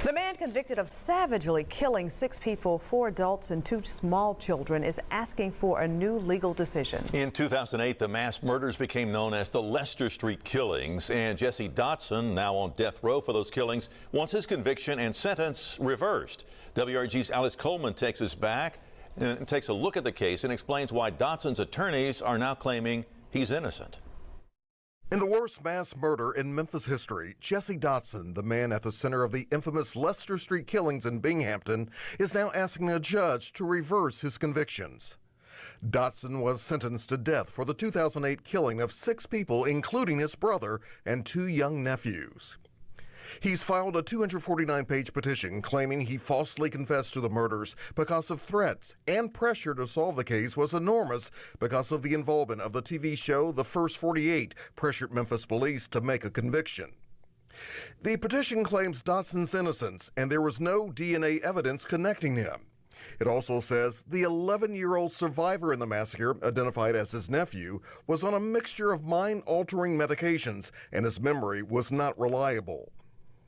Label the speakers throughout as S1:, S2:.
S1: The man convicted of savagely killing 6 people, 4 adults and 2 small children, is asking for a new legal decision.
S2: In 2008, the mass murders became known as the Leicester Street killings, and Jesse Dotson, now on death row for those killings, wants his conviction and sentence reversed. WRG's Alice Coleman takes us back and takes a look at the case and explains why Dotson's attorneys are now claiming he's innocent.
S3: In the worst mass murder in Memphis history, Jesse Dotson, the man at the center of the infamous Leicester Street killings in Binghamton, is now asking a judge to reverse his convictions. Dotson was sentenced to death for the 2008 killing of 6 people, including his brother and 2 young nephews. He's filed a 249-page petition claiming he falsely confessed to the murders because of threats, and pressure to solve the case was enormous because of the involvement of the TV show The First 48 pressured Memphis police to make a conviction. The petition claims Dotson's innocence, and there was no DNA evidence connecting him. It also says the 11-year-old survivor in the massacre, identified as his nephew, was on a mixture of mind-altering medications, and his memory was not reliable.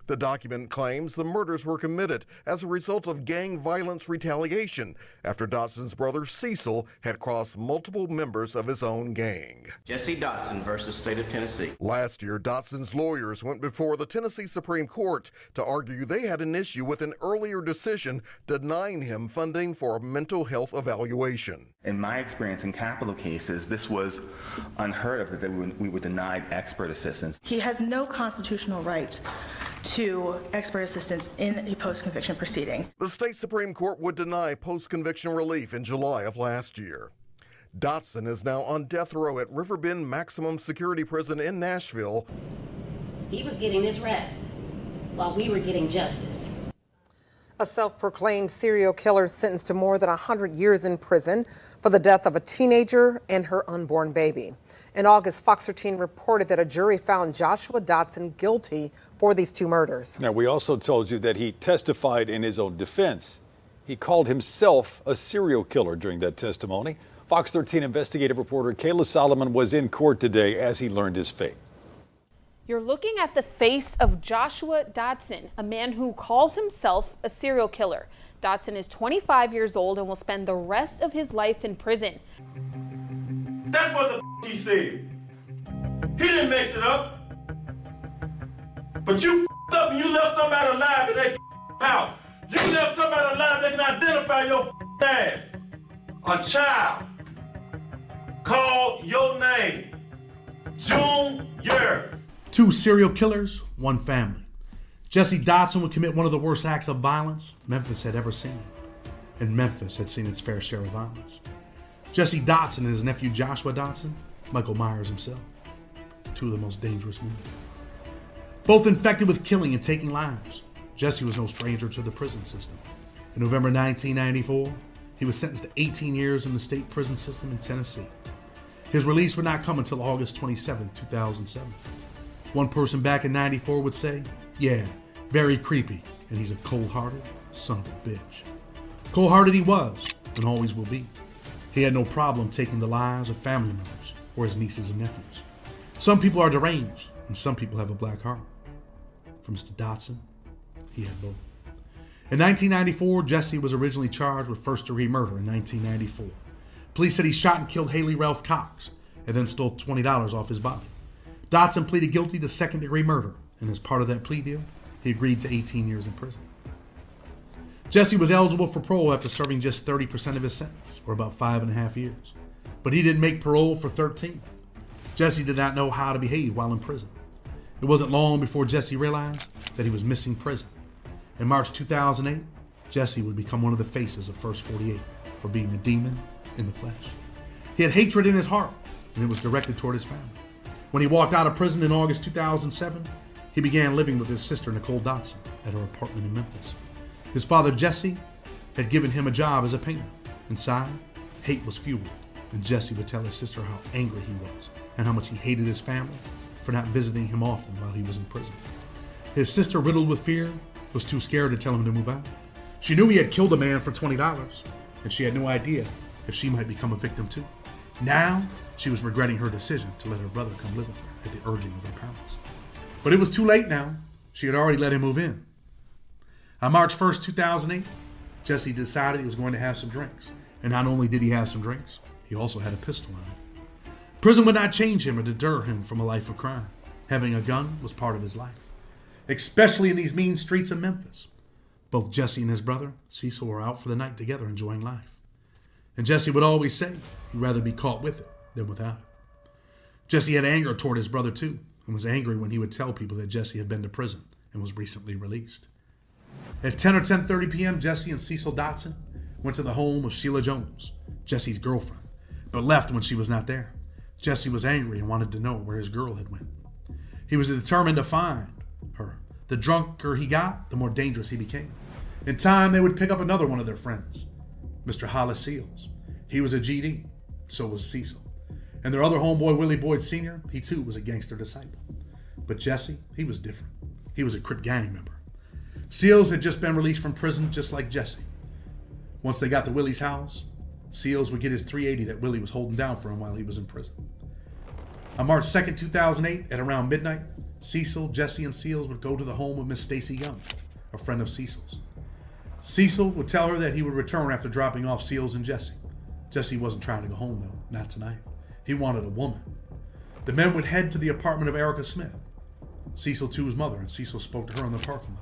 S3: The document claims the murders were committed as a result of gang violence retaliation after Dotson's brother Cecil had crossed multiple members of his own gang.
S4: Jesse Dotson versus State of Tennessee.
S3: Last year, Dotson's lawyers went before the Tennessee Supreme Court to argue they had an issue with an earlier decision denying him funding for a mental health evaluation.
S5: In my experience in capital cases, this was unheard of that we were denied expert assistance.
S6: He has no constitutional right to expert assistance in a post-conviction proceeding.
S3: The state Supreme Court would deny post-conviction relief in July of last year. Dotson is now on death row at Riverbend Maximum Security Prison in Nashville.
S7: He was getting his rest while we were getting justice.
S8: A self-proclaimed serial killer sentenced to more than 100 years in prison for the death of a teenager and her unborn baby. In August, Fox 13 reported that a jury found Joshua Dotson guilty for these 2 murders.
S9: Now, we also told you that he testified in his own defense. He called himself a serial killer during that testimony. Fox 13 investigative reporter Kayla Solomon was in court today as he learned his fate.
S10: You're looking at the face of Joshua Dotson, a man who calls himself a serial killer. Dotson is 25 years old and will spend the rest of his life in prison.
S11: That's what the he said. He didn't mix it up. But you up and you left somebody alive in that house. You left somebody alive that can identify your ass. A child called your name, Junior.
S12: 2 serial killers, 1 family. Jesse Dotson would commit one of the worst acts of violence Memphis had ever seen. And Memphis had seen its fair share of violence. Jesse Dotson and his nephew Joshua Dotson, Michael Myers himself. 2 of the most dangerous men. Both infected with killing and taking lives. Jesse was no stranger to the prison system. In November 1994, he was sentenced to 18 years in the state prison system in Tennessee. His release would not come until August 27, 2007. One person back in 94 would say, yeah, very creepy, and he's a cold-hearted son of a bitch. Cold-hearted he was, and always will be. He had no problem taking the lives of family members or his nieces and nephews. Some people are deranged, and some people have a black heart. For Mr. Dotson, he had both. In 1994, Jesse was originally charged with first-degree murder in 1994. Police said he shot and killed Haley Ralph Cox and then stole $20 off his body. Dotson pleaded guilty to second-degree murder, and as part of that plea deal, he agreed to 18 years in prison. Jesse was eligible for parole after serving just 30% of his sentence, or about 5.5 years. But he didn't make parole for 13. Jesse did not know how to behave while in prison. It wasn't long before Jesse realized that he was missing prison. In March 2008, Jesse would become one of the faces of First 48 for being a demon in the flesh. He had hatred in his heart, and it was directed toward his family. When he walked out of prison in August 2007, he began living with his sister, Nicole Dotson, at her apartment in Memphis. His father, Jesse, had given him a job as a painter. Inside, hate was fueled, and Jesse would tell his sister how angry he was and how much he hated his family for not visiting him often while he was in prison. His sister, riddled with fear, was too scared to tell him to move out. She knew he had killed a man for $20, and she had no idea if she might become a victim too. Now, she was regretting her decision to let her brother come live with her at the urging of her parents. But it was too late now. She had already let him move in. On March 1st, 2008, Jesse decided he was going to have some drinks. And not only did he have some drinks, he also had a pistol on him. Prison would not change him or deter him from a life of crime. Having a gun was part of his life, especially in these mean streets of Memphis. Both Jesse and his brother, Cecil, were out for the night together enjoying life. And Jesse would always say he'd rather be caught with it than without it. Jesse had anger toward his brother too, and was angry when he would tell people that Jesse had been to prison and was recently released. At 10 or 10:30 p.m., Jesse and Cecil Dotson went to the home of Sheila Jones, Jesse's girlfriend, but left when she was not there. Jesse was angry and wanted to know where his girl had went. He was determined to find her. The drunker he got, the more dangerous he became. In time, they would pick up another one of their friends, Mr. Hollis Seals. He was a GD, so was Cecil. And their other homeboy, Willie Boyd Sr., he too was a gangster disciple. But Jesse, he was different. He was a Crip gang member. Seals had just been released from prison just like Jesse. Once they got to Willie's house, Seals would get his .380 that Willie was holding down for him while he was in prison. On March 2nd, 2008, at around midnight, Cecil, Jesse, and Seals would go to the home of Miss Stacy Young, a friend of Cecil's. Cecil would tell her that he would return after dropping off Seals and Jesse. Jesse wasn't trying to go home, though, not tonight. He wanted a woman. The men would head to the apartment of Erica Smith, Cecil to's mother, and Cecil spoke to her in the parking lot.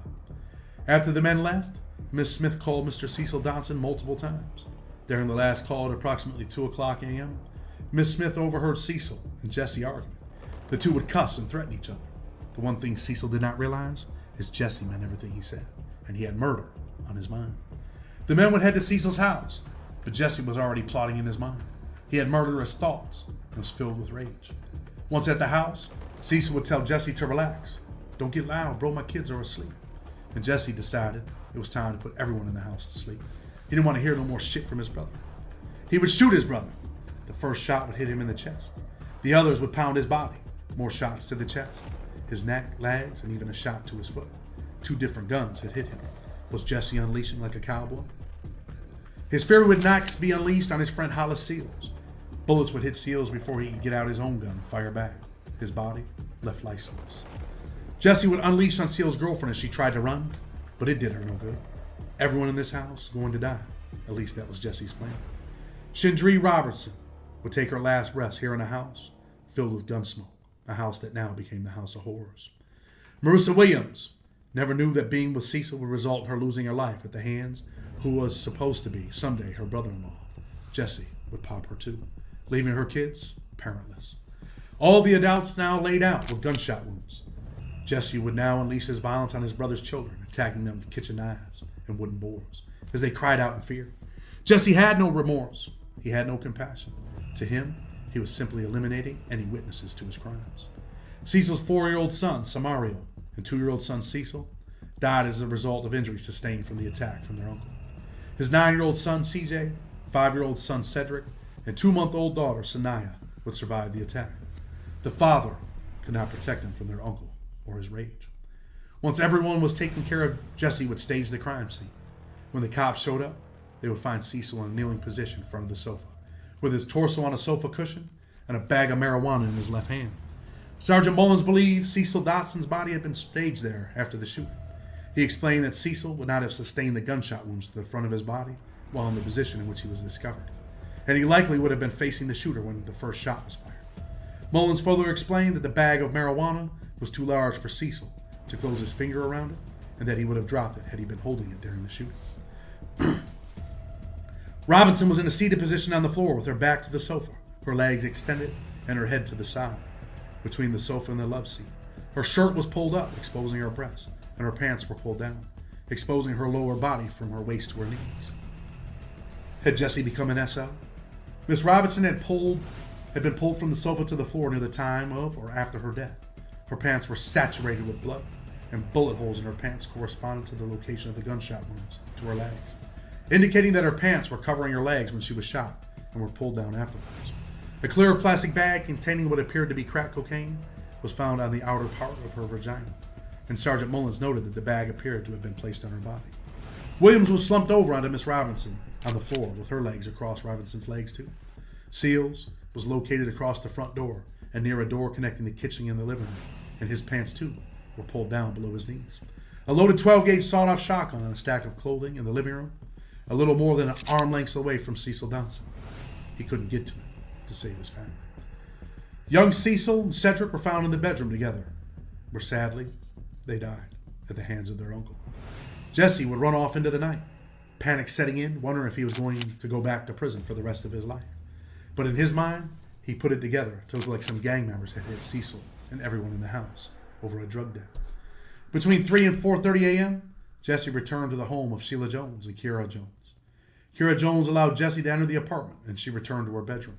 S12: After the men left, Miss Smith called Mr. Cecil Dotson multiple times. During the last call at approximately 2 o'clock a.m., Miss Smith overheard Cecil and Jesse arguing. The two would cuss and threaten each other. The one thing Cecil did not realize is Jesse meant everything he said, and he had murder on his mind. The men would head to Cecil's house, but Jesse was already plotting in his mind. He had murderous thoughts and was filled with rage. Once at the house, Cecil would tell Jesse to relax. "Don't get loud, bro, my kids are asleep." And Jesse decided it was time to put everyone in the house to sleep. He didn't want to hear no more shit from his brother. He would shoot his brother. The first shot would hit him in the chest. The others would pound his body. More shots to the chest, his neck, legs, and even a shot to his foot. 2 different guns had hit him. Was Jesse unleashing like a cowboy? His fury would next be unleashed on his friend Hollis Seals. Bullets would hit Seals before he could get out his own gun and fire back. His body left lifeless. Jesse would unleash on Seals' girlfriend as she tried to run, but it did her no good. Everyone in this house going to die. At least that was Jesse's plan. Shindree Robertson would take her last breaths here in a house filled with gun smoke, a house that now became the House of Horrors. Marissa Williams never knew that being with Cecil would result in her losing her life at the hands who was supposed to be someday her brother-in-law. Jesse would pop her too, leaving her kids parentless. All the adults now laid out with gunshot wounds. Jesse would now unleash his violence on his brother's children, attacking them with kitchen knives and wooden boards as they cried out in fear. Jesse had no remorse. He had no compassion. To him, he was simply eliminating any witnesses to his crimes. Cecil's 4-year-old son, Samario, and 2-year-old son, Cecil, died as a result of injuries sustained from the attack from their uncle. His 9-year-old son, CJ, 5-year-old son, Cedric, and 2-month-old daughter, Sanaya, would survive the attack. The father could not protect him from their uncle or his rage. Once everyone was taken care of, Jesse would stage the crime scene. When the cops showed up, they would find Cecil in a kneeling position in front of the sofa, with his torso on a sofa cushion and a bag of marijuana in his left hand. Sergeant Mullins believed Cecil Dotson's body had been staged there after the shooting. He explained that Cecil would not have sustained the gunshot wounds to the front of his body while in the position in which he was discovered, and he likely would have been facing the shooter when the first shot was fired. Mullins further explained that the bag of marijuana was too large for Cecil to close his finger around it, and that he would have dropped it had he been holding it during the shooting. Robinson was in a seated position on the floor with her back to the sofa, her legs extended and her head to the side, between the sofa and the love seat. Her shirt was pulled up, exposing her breasts, and her pants were pulled down, exposing her lower body from her waist to her knees. Had Jesse become an SL? Miss Robinson had been pulled from the sofa to the floor near the time of or after her death. Her pants were saturated with blood, and bullet holes in her pants corresponded to the location of the gunshot wounds to her legs, indicating that her pants were covering her legs when she was shot and were pulled down afterwards. A clear plastic bag containing what appeared to be crack cocaine was found on the outer part of her vagina, and Sergeant Mullins noted that the bag appeared to have been placed on her body. Williams was slumped over onto Miss Robinson on the floor with her legs across Robinson's legs too. Seals was located across the front door and near a door connecting the kitchen and the living room, and his pants too were pulled down below his knees. A loaded 12-gauge sawed-off shotgun and a stack of clothing in the living room, a little more than an arm length away from Cecil Dotson. He couldn't get to it to save his family. Young Cecil and Cedric were found in the bedroom together, where sadly, they died at the hands of their uncle. Jesse would run off into the night, panic setting in, wondering if he was going to go back to prison for the rest of his life. But in his mind, he put it together to look like some gang members had hit Cecil and everyone in the house over a drug debt. Between 3 and 4:30 a.m., Jesse returned to the home of Sheila Jones and Kira Jones. Kira Jones allowed Jesse to enter the apartment, and she returned to her bedroom.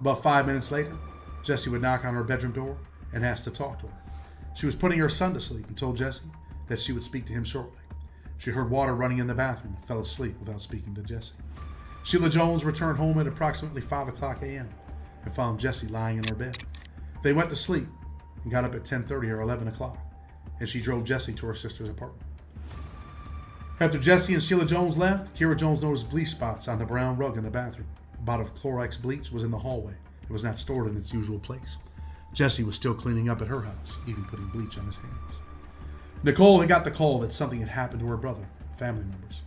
S12: About 5 minutes later, Jesse would knock on her bedroom door and ask to talk to her. She was putting her son to sleep and told Jesse that she would speak to him shortly. She heard water running in the bathroom and fell asleep without speaking to Jesse. Sheila Jones returned home at approximately 5 o'clock a.m. and found Jesse lying in her bed. They went to sleep and got up at 10:30 or 11 o'clock, and she drove Jesse to her sister's apartment. After Jesse and Sheila Jones left, Kira Jones noticed bleach spots on the brown rug in the bathroom. A bottle of Clorox bleach was in the hallway. It was not stored in its usual place. Jesse was still cleaning up at her house, even putting bleach on his hands. Nicole had got the call that something had happened to her brother and family members.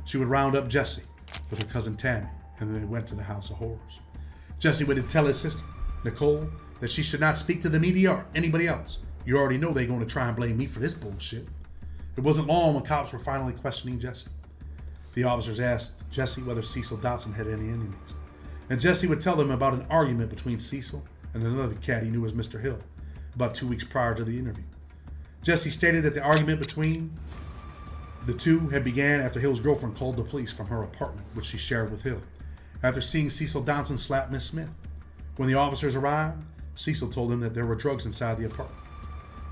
S12: She would round up Jesse with her cousin Tammy, and then they went to the House of Horrors. Jesse would tell his sister, Nicole, that she should not speak to the media or anybody else. You already know they're going to try and blame me for this bullshit. It wasn't long when cops were finally questioning Jesse. The officers asked Jesse whether Cecil Dotson had any enemies, and Jesse would tell them about an argument between Cecil and another cat he knew as Mr. Hill about 2 weeks prior to the interview. Jesse stated that the argument between the two had began after Hill's girlfriend called the police from her apartment, which she shared with Hill, after seeing Cecil Dotson slap Miss Smith. When the officers arrived, Cecil told them that there were drugs inside the apartment.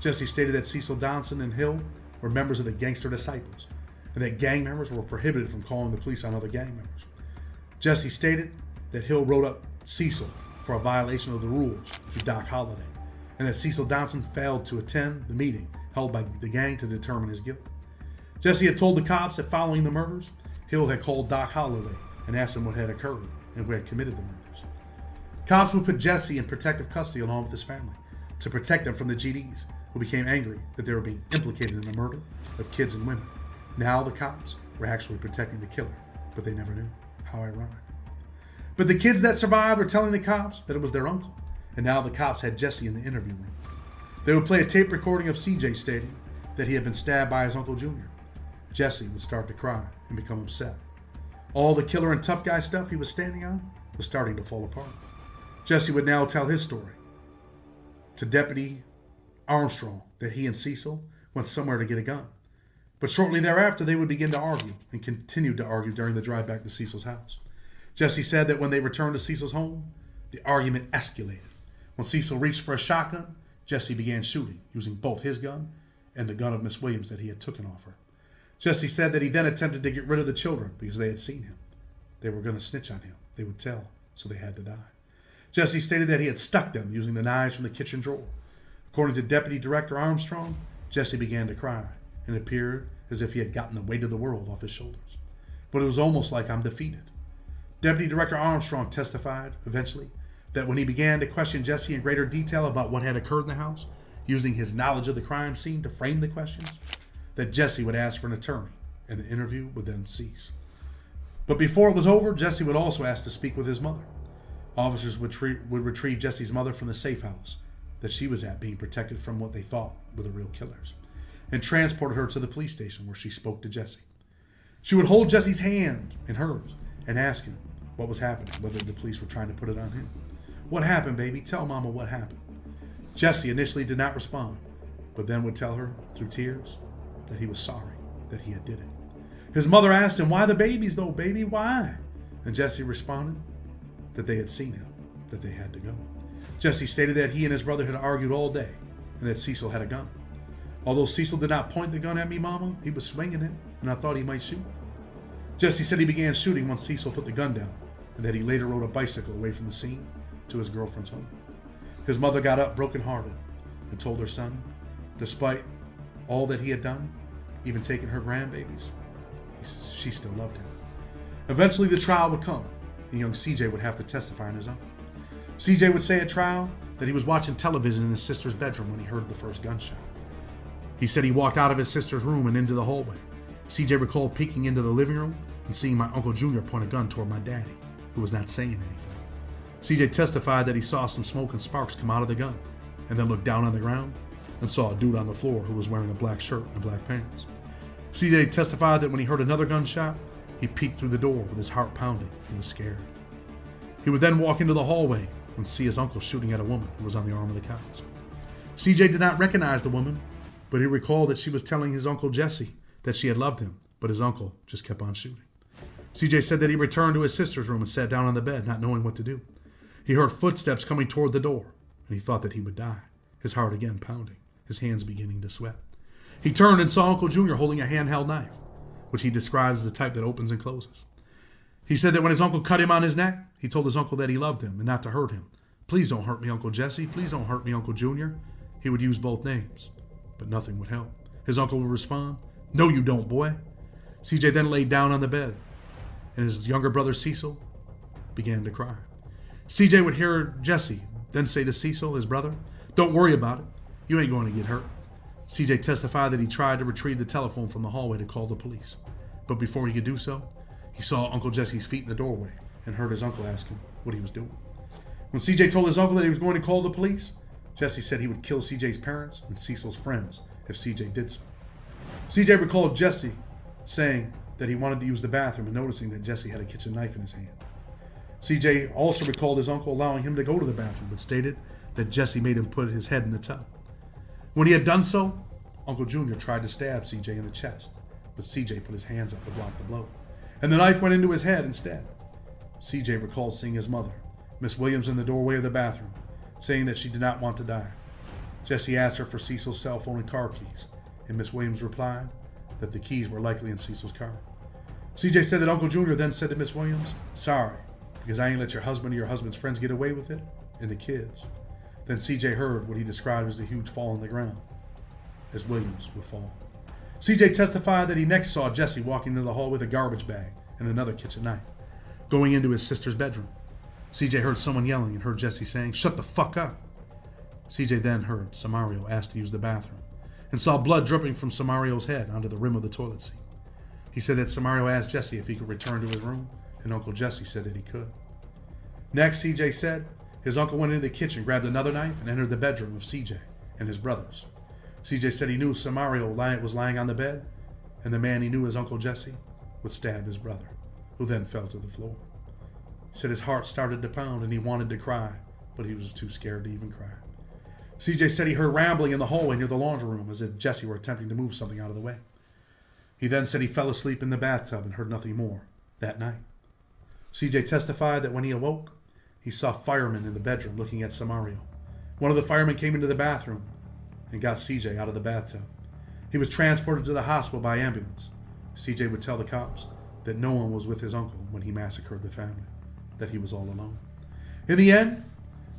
S12: Jesse stated that Cecil Dotson and Hill were members of the Gangster Disciples, and that gang members were prohibited from calling the police on other gang members. Jesse stated that Hill wrote up Cecil for a violation of the rules to Doc Holliday, and that Cecil Dotson failed to attend the meeting held by the gang to determine his guilt. Jesse had told the cops that following the murders, Hill had called Doc Holliday and asked him what had occurred and who had committed the murders. Cops would put Jesse in protective custody along with his family to protect them from the GDs, who became angry that they were being implicated in the murder of kids and women. Now the cops were actually protecting the killer, but they never knew. How ironic. But the kids that survived were telling the cops that it was their uncle, and now the cops had Jesse in the interview room. They would play a tape recording of CJ stating that he had been stabbed by his Uncle Junior. Jesse would start to cry and become upset. All the killer and tough guy stuff he was standing on was starting to fall apart. Jesse would now tell his story to Deputy Armstrong that he and Cecil went somewhere to get a gun. But shortly thereafter, they would begin to argue and continued to argue during the drive back to Cecil's house. Jesse said that when they returned to Cecil's home, the argument escalated. When Cecil reached for a shotgun, Jesse began shooting, using both his gun and the gun of Miss Williams that he had taken off her. Jesse said that he then attempted to get rid of the children because they had seen him. They were going to snitch on him. They would tell, so they had to die. Jesse stated that he had stuck them using the knives from the kitchen drawer. According to Deputy Director Armstrong, Jesse began to cry, and it appeared as if he had gotten the weight of the world off his shoulders. But it was almost like I'm defeated. Deputy Director Armstrong testified, eventually, that when he began to question Jesse in greater detail about what had occurred in the house, using his knowledge of the crime scene to frame the questions, that Jesse would ask for an attorney, and the interview would then cease. But before it was over, Jesse would also ask to speak with his mother. Officers would retrieve Jesse's mother from the safe house that she was at, being protected from what they thought were the real killers, and transported her to the police station where she spoke to Jesse. She would hold Jesse's hand in hers and ask him what was happening, whether the police were trying to put it on him. What happened, baby? Tell Mama what happened. Jesse initially did not respond, but then would tell her through tears that he was sorry that he had did it. His mother asked him, why the babies though, baby? Why? And Jesse responded that they had seen him, that they had to go. Jesse stated that he and his brother had argued all day and that Cecil had a gun. Although Cecil did not point the gun at me, Mama, he was swinging it, and I thought he might shoot. Jesse said he began shooting once Cecil put the gun down, and that he later rode a bicycle away from the scene to his girlfriend's home. His mother got up brokenhearted and told her son, despite all that he had done, even taking her grandbabies, she still loved him. Eventually the trial would come, and young CJ would have to testify on his own. CJ would say at trial that he was watching television in his sister's bedroom when he heard the first gunshot. He said he walked out of his sister's room and into the hallway. CJ recalled peeking into the living room and seeing my Uncle Junior point a gun toward my daddy, who was not saying anything. CJ testified that he saw some smoke and sparks come out of the gun, and then looked down on the ground and saw a dude on the floor who was wearing a black shirt and black pants. CJ testified that when he heard another gunshot, he peeked through the door with his heart pounding. He was scared. He would then walk into the hallway and see his uncle shooting at a woman who was on the arm of the couch. CJ did not recognize the woman, but he recalled that she was telling his Uncle Jesse that she had loved him, but his uncle just kept on shooting. CJ said that he returned to his sister's room and sat down on the bed, not knowing what to do. He heard footsteps coming toward the door, and he thought that he would die, his heart again pounding, his hands beginning to sweat. He turned and saw Uncle Junior holding a handheld knife, which he describes as the type that opens and closes. He said that when his uncle cut him on his neck, he told his uncle that he loved him and not to hurt him. "Please don't hurt me, Uncle Jesse. Please don't hurt me, Uncle Junior." He would use both names, but nothing would help. His uncle would respond, "No, you don't, boy." CJ then laid down on the bed, and his younger brother Cecil began to cry. CJ would hear Jesse then say to Cecil, his brother, "Don't worry about it. You ain't going to get hurt." CJ testified that he tried to retrieve the telephone from the hallway to call the police. But before he could do so, he saw Uncle Jesse's feet in the doorway and heard his uncle ask him what he was doing. When CJ told his uncle that he was going to call the police, Jesse said he would kill CJ's parents and Cecil's friends if CJ did so. CJ recalled Jesse saying that he wanted to use the bathroom and noticing that Jesse had a kitchen knife in his hand. CJ also recalled his uncle allowing him to go to the bathroom, but stated that Jesse made him put his head in the tub. When he had done so, Uncle Junior tried to stab CJ in the chest, but CJ put his hands up to block the blow, and the knife went into his head instead. CJ recalled seeing his mother, Miss Williams, in the doorway of the bathroom, saying that she did not want to die. Jesse asked her for Cecil's cell phone and car keys, and Miss Williams replied that the keys were likely in Cecil's car. CJ said that Uncle Junior then said to Miss Williams, "Sorry, because I ain't let your husband or your husband's friends get away with it, and the kids." Then CJ heard what he described as a huge fall on the ground, as Williams would fall. CJ testified that he next saw Jesse walking into the hall with a garbage bag and another kitchen knife, going into his sister's bedroom. CJ heard someone yelling and heard Jesse saying, "Shut the fuck up." CJ then heard Samario ask to use the bathroom and saw blood dripping from Samario's head onto the rim of the toilet seat. He said that Samario asked Jesse if he could return to his room, and Uncle Jesse said that he could. Next, CJ said his uncle went into the kitchen, grabbed another knife, and entered the bedroom of CJ and his brothers. CJ said he knew Samario was lying on the bed, and the man he knew as Uncle Jesse would stab his brother, who then fell to the floor. He said his heart started to pound and he wanted to cry, but he was too scared to even cry. CJ said he heard rambling in the hallway near the laundry room as if Jesse were attempting to move something out of the way. He then said he fell asleep in the bathtub and heard nothing more that night. CJ testified that when he awoke, he saw firemen in the bedroom looking at Samario. One of the firemen came into the bathroom and got CJ out of the bathtub. He was transported to the hospital by ambulance. CJ would tell the cops that no one was with his uncle when he massacred the family, that he was all alone. In the end,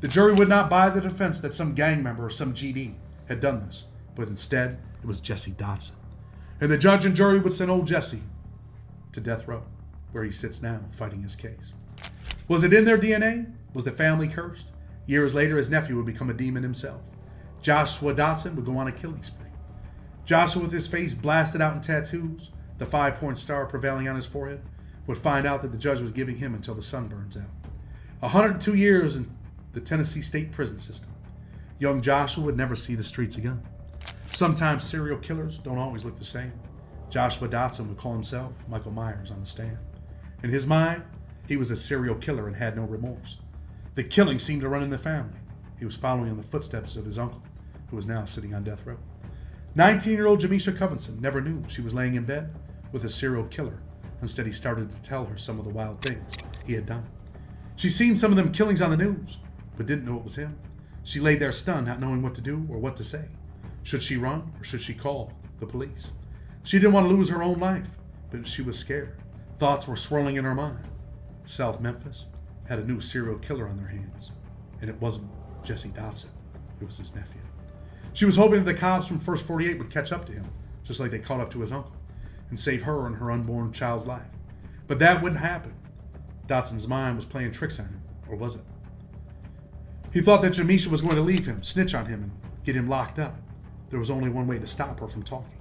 S12: the jury would not buy the defense that some gang member or some GD had done this, but instead it was Jesse Dotson. And the judge and jury would send old Jesse to death row, where he sits now fighting his case. Was it in their DNA? Was the family cursed? Years later, his nephew would become a demon himself. Joshua Dotson would go on a killing spree. Joshua, with his face blasted out in tattoos, the 5-point star prevailing on his forehead, would find out that the judge was giving him until the sun burns out. 102 years in the Tennessee state prison system. Young Joshua would never see the streets again. Sometimes serial killers don't always look the same. Joshua Dotson would call himself Michael Myers on the stand. In his mind, he was a serial killer and had no remorse. The killing seemed to run in the family. He was following in the footsteps of his uncle, who was now sitting on death row. 19-year-old Jamisha Covenson never knew she was laying in bed with a serial killer. Instead, he started to tell her some of the wild things he had done. She'd seen some of them killings on the news, but didn't know it was him. She lay there stunned, not knowing what to do or what to say. Should she run or should she call the police? She didn't want to lose her own life, but she was scared. Thoughts were swirling in her mind. South Memphis had a new serial killer on their hands, and it wasn't Jesse Dotson. It was his nephew. She was hoping that the cops from First 48 would catch up to him, just like they caught up to his uncle, and save her and her unborn child's life. But that wouldn't happen. Dotson's mind was playing tricks on him, or was it? He thought that Jamisha was going to leave him, snitch on him, and get him locked up. there was only one way to stop her from talking.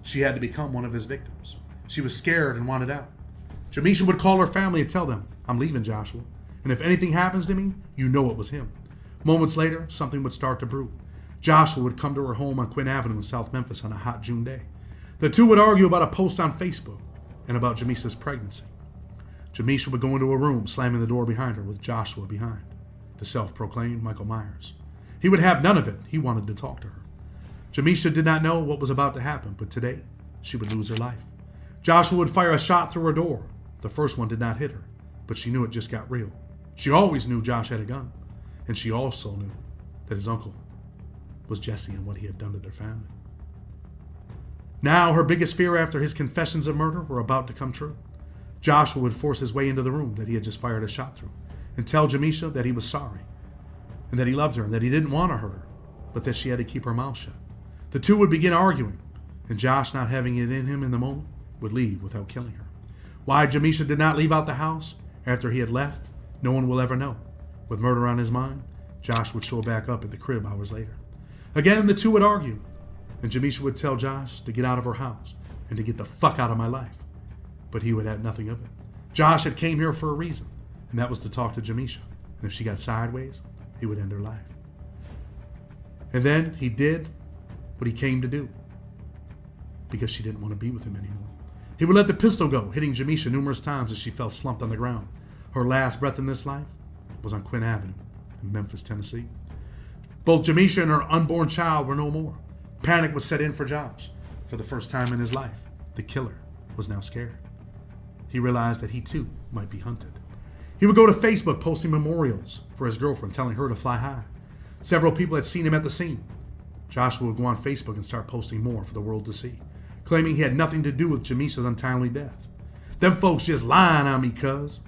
S12: She had to become one of his victims. She was scared and wanted out. Jamisha would call her family and tell them, "I'm leaving Joshua, and if anything happens to me, you know it was him." Moments later, something would start to brew. Joshua would come to her home on Quinn Avenue in South Memphis on a hot June day. The two would argue about a post on Facebook and about Jamisha's pregnancy. Jamisha would go into a room, slamming the door behind her with Joshua behind, the self-proclaimed Michael Myers. He would have none of it. He wanted to talk to her. Jamisha did not know what was about to happen, but today, she would lose her life. Joshua would fire a shot through her door. The first one did not hit her, but she knew it just got real. She always knew Josh had a gun, and she also knew that his uncle was Jesse and what he had done to their family. Now, her biggest fear after his confessions of murder were about to come true. Joshua would force his way into the room that he had just fired a shot through and tell Jamisha that he was sorry and that he loved her and that he didn't want to hurt her, but that she had to keep her mouth shut. The two would begin arguing, and Josh, not having it in him in the moment, would leave without killing her. Why Jamisha did not leave out the house after he had left, no one will ever know. With murder on his mind, Josh would show back up at the crib hours later. Again, the two would argue, and Jamisha would tell Josh to get out of her house and to get the fuck out of my life. But he would have nothing of it. Josh had came here for a reason, and that was to talk to Jamisha. And if she got sideways, he would end her life. And then he did what he came to do, because she didn't want to be with him anymore. He would let the pistol go, hitting Jamisha numerous times as she fell slumped on the ground. Her last breath in this life was on Quinn Avenue in Memphis, Tennessee. Both Jamisha and her unborn child were no more. Panic was set in for Josh. For the first time in his life, the killer was now scared. He realized that he too might be hunted. He would go to Facebook posting memorials for his girlfriend, telling her to fly high. Several people had seen him at the scene. Joshua would go on Facebook and start posting more for the world to see, claiming he had nothing to do with Jamisha's untimely death. Them folks just lying on me, cuz.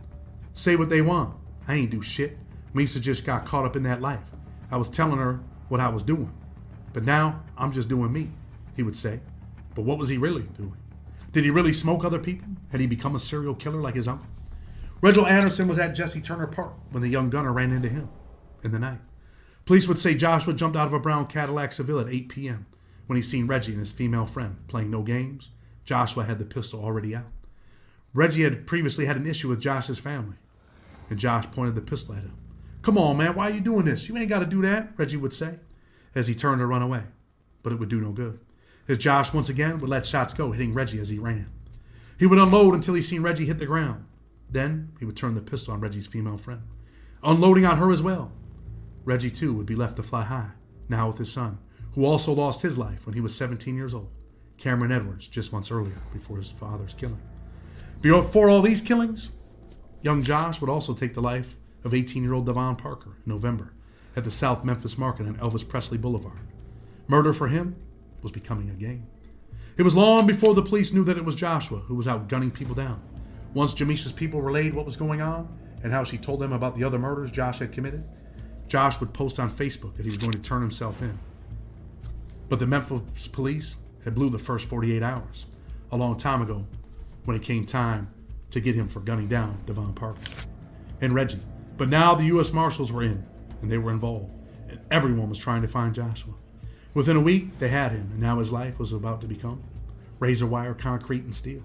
S12: Say what they want. I ain't do shit. Misa just got caught up in that life. I was telling her what I was doing. But now, I'm just doing me, he would say. But what was he really doing? Did he really smoke other people? Had he become a serial killer like his uncle? Reginald Anderson was at Jesse Turner Park when the young gunner ran into him in the night. Police would say Joshua jumped out of a brown Cadillac Seville at 8 p.m. When he seen Reggie and his female friend playing no games. Joshua had the pistol already out. Reggie had previously had an issue with Josh's family, and Josh pointed the pistol at him. "Come on, man, why are you doing this? You ain't got to do that," Reggie would say, as he turned to run away. But it would do no good, as Josh once again would let shots go, hitting Reggie as he ran. He would unload until he seen Reggie hit the ground. Then he would turn the pistol on Reggie's female friend, unloading on her as well. Reggie, too, would be left to fly high, now with his son, who also lost his life when he was 17 years old, Cameron Edwards, just months earlier, before his father's killing. Before all these killings, young Josh would also take the life of 18-year-old Devon Parker in November at the South Memphis Market on Elvis Presley Boulevard. Murder for him was becoming a game. It was long before the police knew that it was Joshua who was out gunning people down. Once Jamisha's people relayed what was going on and how she told them about the other murders Josh had committed, Josh would post on Facebook that he was going to turn himself in. But the Memphis police had blew the first 48 hours, a long time ago, when it came time to get him for gunning down Devon Parker and Reggie. But now the U.S. Marshals were in, and they were involved, and everyone was trying to find Joshua. Within a week, they had him, and now his life was about to become razor wire, concrete, and steel.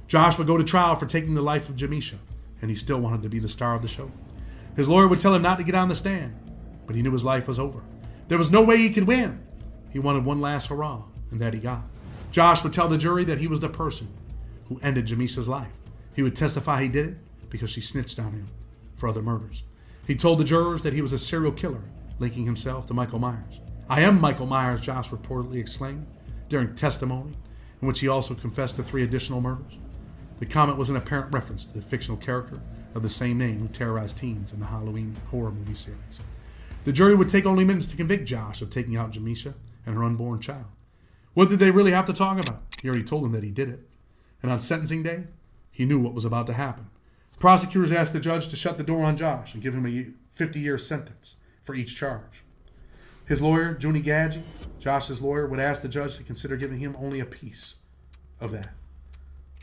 S12: Josh would go to trial for taking the life of Jamisha, and he still wanted to be the star of the show. His lawyer would tell him not to get on the stand, but he knew his life was over. There was no way he could win. He wanted one last hurrah, and that he got. Josh would tell the jury that he was the person who ended Jamisha's life. He would testify he did it because she snitched on him for other murders. He told the jurors that he was a serial killer, linking himself to Michael Myers. "I am Michael Myers," Josh reportedly exclaimed during testimony, in which he also confessed to 3 additional murders. The comment was an apparent reference to the fictional character of the same name who terrorized teens in the Halloween horror movie series. The jury would take only minutes to convict Josh of taking out Jamisha and her unborn child. What did they really have to talk about? He already told them that he did it. And on sentencing day, he knew what was about to happen. Prosecutors asked the judge to shut the door on Josh and give him a 50-year sentence for each charge. His lawyer, Junie Gadget, Josh's lawyer, would ask the judge to consider giving him only a piece of that.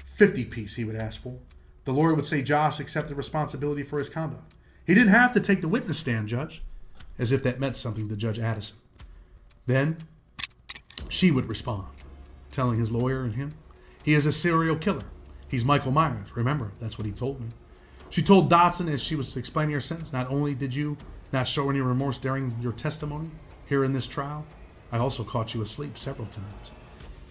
S12: 50 piece he would ask for. The lawyer would say Josh accepted responsibility for his conduct. He didn't have to take the witness stand, Judge, as if that meant something to Judge Addison. Then, She would respond, telling his lawyer and him, he is a serial killer. He's Michael Myers. Remember, that's what he told me. She told Dotson as she was explaining her sentence, not only did you not show any remorse during your testimony here in this trial, I also caught you asleep several times.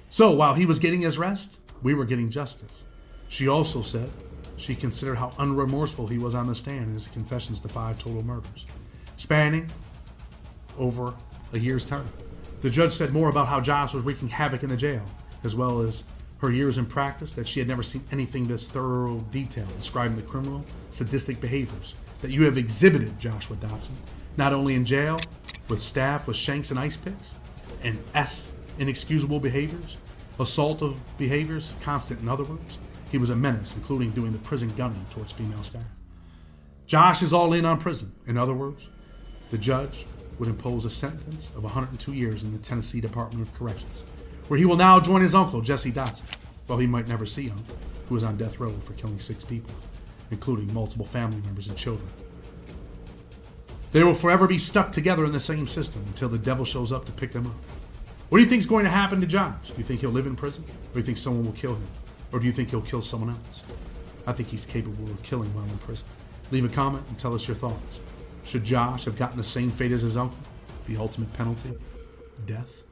S12: So while he was getting his rest, we were getting justice. She also said she considered how unremorseful he was on the stand in his confessions to 5 total murders, spanning over a year's term. The judge said more about how Josh was wreaking havoc in the jail, as well as her years in practice, that she had never seen anything this thorough detail describing the criminal, sadistic behaviors that you have exhibited, Joshua Dotson, not only in jail, with staff with shanks and ice picks, and inexcusable behaviors, assault of behaviors, constant in other words. He was a menace, including doing the prison gunning towards female staff. Josh is all in on prison. In other words, the judge would impose a sentence of 102 years in the Tennessee Department of Corrections, where he will now join his uncle, Jesse Dotson, while he might never see uncle, who is on death row for killing 6 people, including multiple family members and children. They will forever be stuck together in the same system until the devil shows up to pick them up. What do you think is going to happen to Josh? Do you think he'll live in prison? Or do you think someone will kill him? Or do you think he'll kill someone else? I think he's capable of killing while in prison. Leave a comment and tell us your thoughts. Should Josh have gotten the same fate as his uncle? The ultimate penalty? Death?